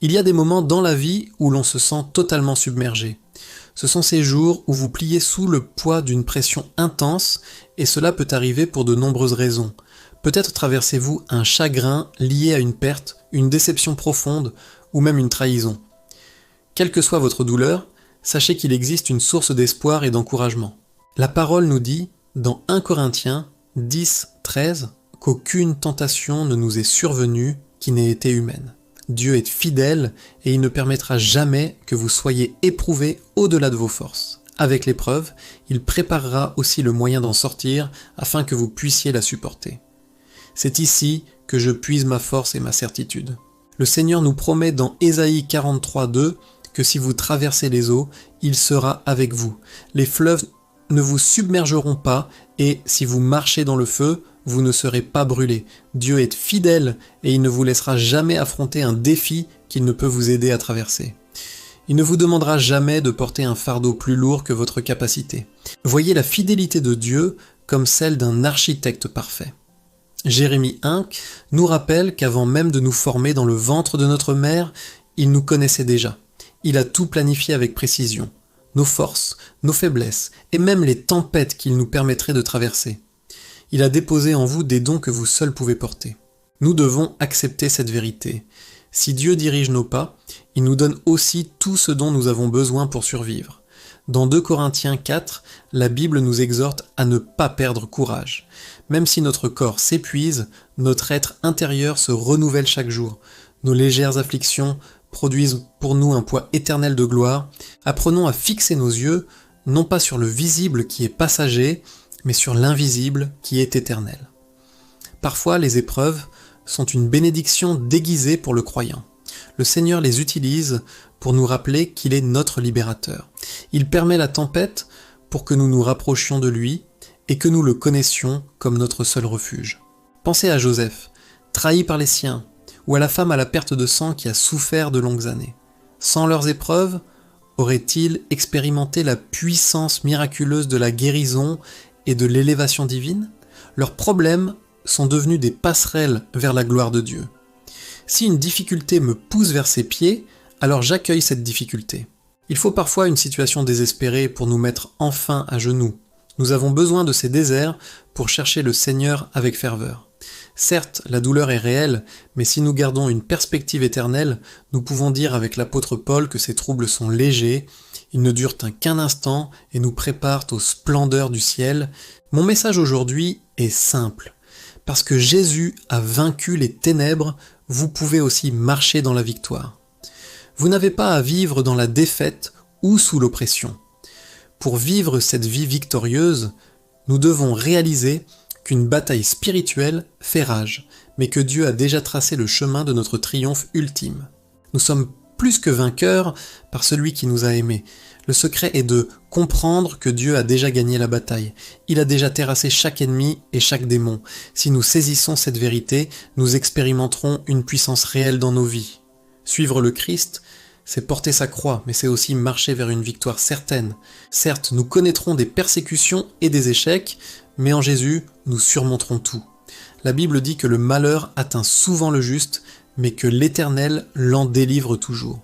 Il y a des moments dans la vie où l'on se sent totalement submergé. Ce sont ces jours où vous pliez sous le poids d'une pression intense et cela peut arriver pour de nombreuses raisons. Peut-être traversez-vous un chagrin lié à une perte, une déception profonde ou même une trahison. Quelle que soit votre douleur, sachez qu'il existe une source d'espoir et d'encouragement. La parole nous dit, dans 1 Corinthiens 10, 13, qu'aucune tentation ne nous est survenue qui n'ait été humaine. Dieu est fidèle et il ne permettra jamais que vous soyez éprouvés au-delà de vos forces. Avec l'épreuve, il préparera aussi le moyen d'en sortir afin que vous puissiez la supporter. C'est ici que je puise ma force et ma certitude. Le Seigneur nous promet dans Ésaïe 43, 2 que si vous traversez les eaux, il sera avec vous. Les fleuves ne vous submergeront pas et si vous marchez dans le feu, vous ne serez pas brûlés. Dieu est fidèle et il ne vous laissera jamais affronter un défi qu'il ne peut vous aider à traverser. Il ne vous demandera jamais de porter un fardeau plus lourd que votre capacité. Voyez la fidélité de Dieu comme celle d'un architecte parfait. Jérémie 1 nous rappelle qu'avant même de nous former dans le ventre de notre mère, il nous connaissait déjà. Il a tout planifié avec précision. Nos forces, nos faiblesses et même les tempêtes qu'il nous permettrait de traverser. Il a déposé en vous des dons que vous seuls pouvez porter. Nous devons accepter cette vérité. Si Dieu dirige nos pas, il nous donne aussi tout ce dont nous avons besoin pour survivre. Dans 2 Corinthiens 4, la Bible nous exhorte à ne pas perdre courage. Même si notre corps s'épuise, notre être intérieur se renouvelle chaque jour. Nos légères afflictions produisent pour nous un poids éternel de gloire. Apprenons à fixer nos yeux, non pas sur le visible qui est passager, mais sur l'invisible qui est éternel. Parfois, les épreuves sont une bénédiction déguisée pour le croyant. Le Seigneur les utilise pour nous rappeler qu'il est notre libérateur. Il permet la tempête pour que nous nous rapprochions de lui et que nous le connaissions comme notre seul refuge. Pensez à Joseph, trahi par les siens, ou à la femme à la perte de sang qui a souffert de longues années. Sans leurs épreuves, aurait-il expérimenté la puissance miraculeuse de la guérison et de l'élévation divine? Leurs problèmes sont devenus des passerelles vers la gloire de Dieu. Si une difficulté me pousse vers ses pieds, alors j'accueille cette difficulté. Il faut parfois une situation désespérée pour nous mettre enfin à genoux. Nous avons besoin de ces déserts pour chercher le Seigneur avec ferveur. Certes, la douleur est réelle, mais si nous gardons une perspective éternelle, nous pouvons dire avec l'apôtre Paul que ces troubles sont légers, ils ne durent qu'un instant et nous préparent aux splendeurs du ciel. Mon message aujourd'hui est simple. Parce que Jésus a vaincu les ténèbres, vous pouvez aussi marcher dans la victoire. Vous n'avez pas à vivre dans la défaite ou sous l'oppression. Pour vivre cette vie victorieuse, nous devons réaliser qu'une bataille spirituelle fait rage, mais que Dieu a déjà tracé le chemin de notre triomphe ultime. Nous sommes plus que vainqueurs par celui qui nous a aimés. Le secret est de comprendre que Dieu a déjà gagné la bataille. Il a déjà terrassé chaque ennemi et chaque démon. Si nous saisissons cette vérité, nous expérimenterons une puissance réelle dans nos vies. Suivre le Christ, c'est porter sa croix, mais c'est aussi marcher vers une victoire certaine. Certes, nous connaîtrons des persécutions et des échecs, mais en Jésus, nous surmonterons tout. La Bible dit que le malheur atteint souvent le juste, mais que l'Éternel l'en délivre toujours.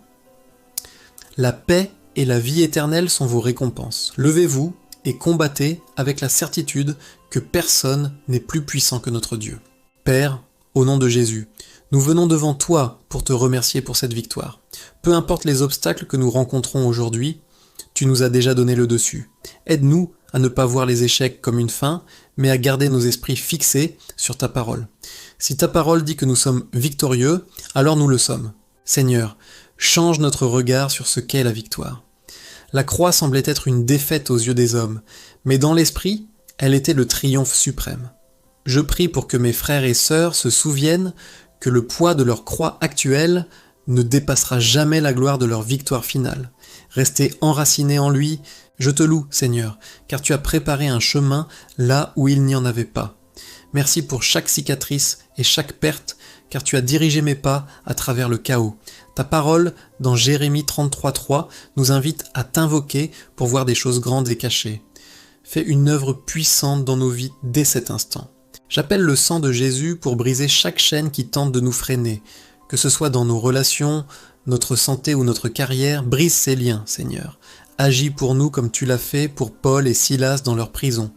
La paix et la vie éternelle sont vos récompenses. Levez-vous et combattez avec la certitude que personne n'est plus puissant que notre Dieu. Père, au nom de Jésus, nous venons devant toi pour te remercier pour cette victoire. Peu importe les obstacles que nous rencontrons aujourd'hui, tu nous as déjà donné le dessus. Aide-nous à ne pas voir les échecs comme une fin, mais à garder nos esprits fixés sur ta parole. Si ta parole dit que nous sommes victorieux, alors nous le sommes. Seigneur, change notre regard sur ce qu'est la victoire. La croix semblait être une défaite aux yeux des hommes, mais dans l'esprit, elle était le triomphe suprême. Je prie pour que mes frères et sœurs se souviennent que le poids de leur croix actuelle ne dépassera jamais la gloire de leur victoire finale. Restez enracinés en lui. Je te loue, Seigneur, car tu as préparé un chemin là où il n'y en avait pas. Merci pour chaque cicatrice et chaque perte, car tu as dirigé mes pas à travers le chaos. Ta parole, dans Jérémie 33,3, nous invite à t'invoquer pour voir des choses grandes et cachées. Fais une œuvre puissante dans nos vies dès cet instant. J'appelle le sang de Jésus pour briser chaque chaîne qui tente de nous freiner, que ce soit dans nos relations, notre santé ou notre carrière, brise ces liens, Seigneur. Agis pour nous comme tu l'as fait pour Paul et Silas dans leur prison.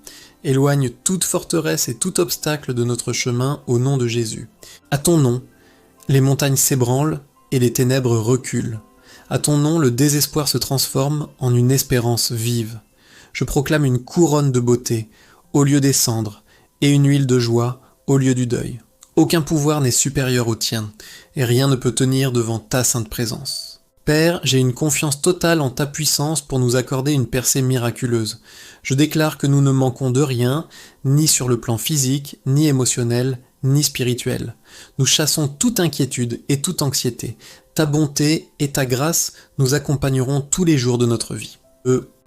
Éloigne toute forteresse et tout obstacle de notre chemin au nom de Jésus. À ton nom, les montagnes s'ébranlent et les ténèbres reculent. À ton nom, le désespoir se transforme en une espérance vive. Je proclame une couronne de beauté au lieu des cendres et une huile de joie au lieu du deuil. Aucun pouvoir n'est supérieur au tien, et rien ne peut tenir devant ta sainte présence. Père, j'ai une confiance totale en ta puissance pour nous accorder une percée miraculeuse. Je déclare que nous ne manquons de rien, ni sur le plan physique, ni émotionnel, ni spirituel. Nous chassons toute inquiétude et toute anxiété. Ta bonté et ta grâce nous accompagneront tous les jours de notre vie.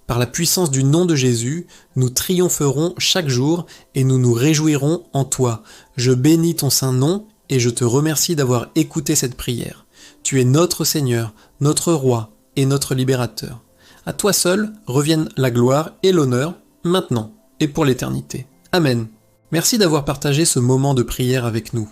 Par la puissance du nom de Jésus, nous triompherons chaque jour et nous nous réjouirons en toi. Je bénis ton saint nom et je te remercie d'avoir écouté cette prière. Tu es notre Seigneur, notre Roi et notre Libérateur. À toi seul reviennent la gloire et l'honneur, maintenant et pour l'éternité. Amen. Merci d'avoir partagé ce moment de prière avec nous.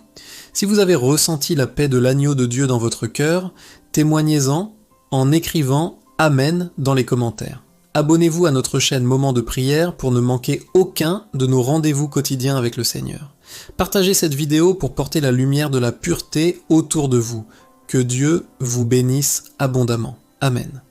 Si vous avez ressenti la paix de l'agneau de Dieu dans votre cœur, témoignez-en en écrivant « Amen » dans les commentaires. Abonnez-vous à notre chaîne Moment de prière pour ne manquer aucun de nos rendez-vous quotidiens avec le Seigneur. Partagez cette vidéo pour porter la lumière de la pureté autour de vous. Que Dieu vous bénisse abondamment. Amen.